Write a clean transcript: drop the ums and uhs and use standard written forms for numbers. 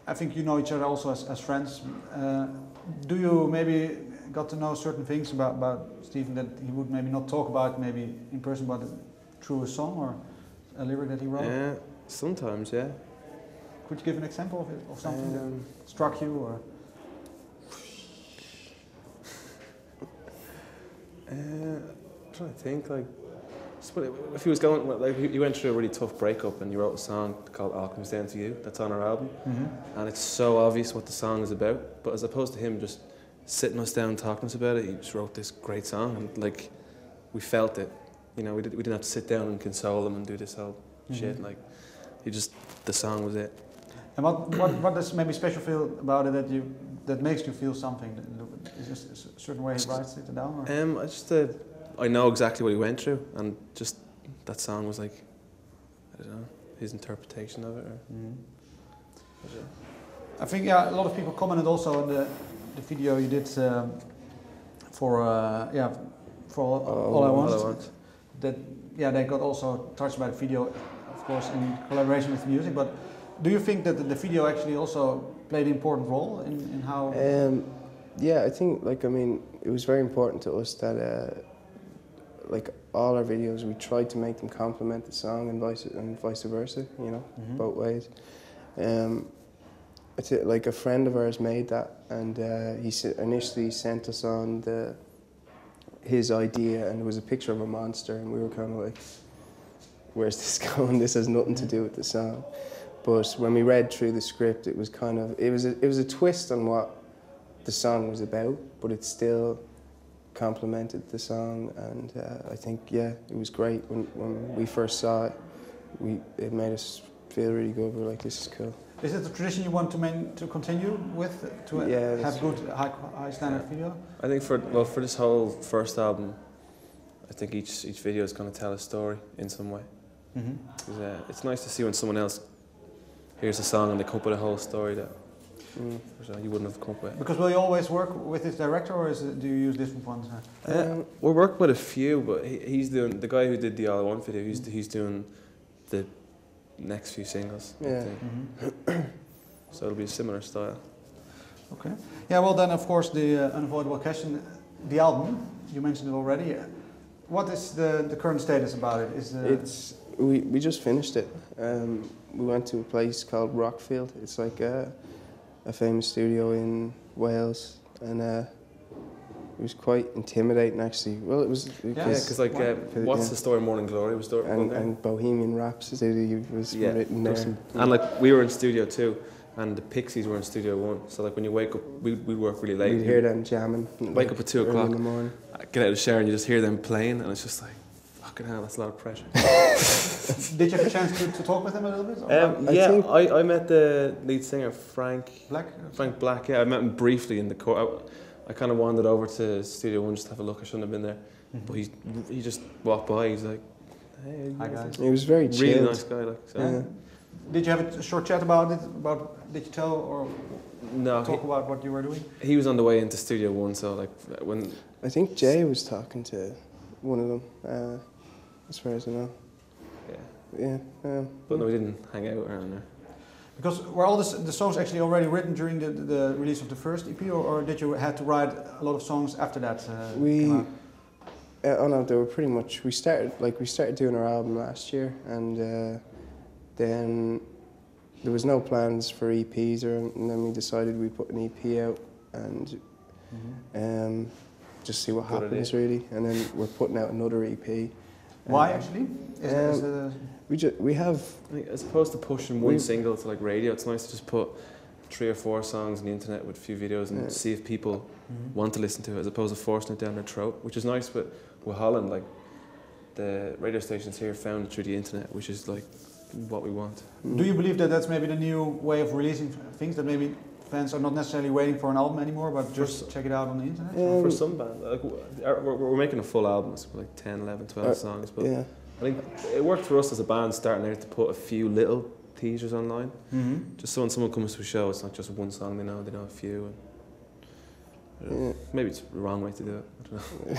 I think you know each other also as friends. Do you maybe got to know certain things about Stephen that he would maybe not talk about maybe in person, but through a song or a lyric that he wrote? Yeah, sometimes, yeah. Could you give an example of it, of something that struck you, or? I'm trying to think, like, if he was going, like, he went through a really tough breakup and he wrote a song called All Comes Down to You, that's on our album, and it's so obvious what the song is about, but as opposed to him just sitting us down and talking to us about it, he just wrote this great song, and like, we felt it, you know, we didn't have to sit down and console him and do this whole shit, like, the song was it. And what does maybe special feel about it that makes you feel something? Is there a certain way he writes it down? Or? I know exactly what he went through, and just that song was like, I don't know, his interpretation of it. I think a lot of people commented also on the video you did for All I Want. That they got also touched by the video, of course, in collaboration with music. But do you think that the video actually also played an important role in how? Yeah, I think it was very important to us that like all our videos, we tried to make them complement the song and vice versa, you know, both ways. Like a friend of ours made that, and he initially sent us on his idea, and it was a picture of a monster, and we were kind of like, where's this going? This has nothing to do with the song. But when we read through the script, it was kind of, it was a twist on what the song was about, but it still complemented the song, and I think, it was great. When we first saw it, it made us feel really good. We were like, this is cool. Is it a tradition you want to continue with, to have good, high standard video? I think for this whole first album, I think each video is going to tell a story in some way. It's nice to see when someone else hears a song and they come up with a whole story that you wouldn't have come up with. Because will you always work with this director, or do you use different ones? We're working with a few, but he's doing, the guy who did the All I Want video, he's doing the next few singles. Yeah. So it'll be a similar style. Okay. Yeah, well then of course the unavoidable question, the album, you mentioned it already. What is the current status about it? We just finished it. We went to a place called Rockfield. It's like a famous studio in Wales, and it was quite intimidating actually. Well, it was. Because What's the Story, Morning Glory was and Bohemian Rhapsody was written there. And like we were in Studio 2, and the Pixies were in Studio 1. So like when you wake up, we'd work really late. We'd hear them jamming. Wake up at 2 o'clock in the morning. Get out of the shower and you just hear them playing, and it's just like, fucking hell, that's a lot of pressure. Did you have a chance to talk with him a little bit? I met the lead singer, Frank Black. Yeah, I met him briefly in the court. I kind of wandered over to Studio 1 just to have a look. I shouldn't have been there, but he just walked by. He's like, "Hey, hi guys." He was very chilled. Really nice guy. Like, so. Yeah. Did you have a short chat about it? Did you tell or talk about what you were doing? He was on the way into Studio 1, so like when. I think Jay was talking to one of them, as far as I know. Yeah. But no, we didn't hang out around there. Because were all the songs actually already written during the release of the first EP, or did you have to write a lot of songs after that? Oh no, they were pretty much. We started doing our album last year, and then there was no plans for EPs, and then we decided we'd put an EP out and just see what happens really, and then we're putting out another EP. Why actually? We have. I think as opposed to pushing one single to like radio, it's nice to just put 3 or 4 songs on the internet with a few videos and see if people want to listen to it, as opposed to forcing it down their throat, which is nice. But with Holland, like the radio stations here found it through the internet, which is like what we want. Do you believe that that's maybe the new way of releasing things, that maybe fans are not necessarily waiting for an album anymore, but just check it out on the internet? For some bands, like, we're making a full album, it's like 10, 11, 12 songs, but I think it worked for us as a band starting out to put a few little teasers online, just so when someone comes to a show, it's not just one song they know a few. And, maybe it's the wrong way to do it, I don't know.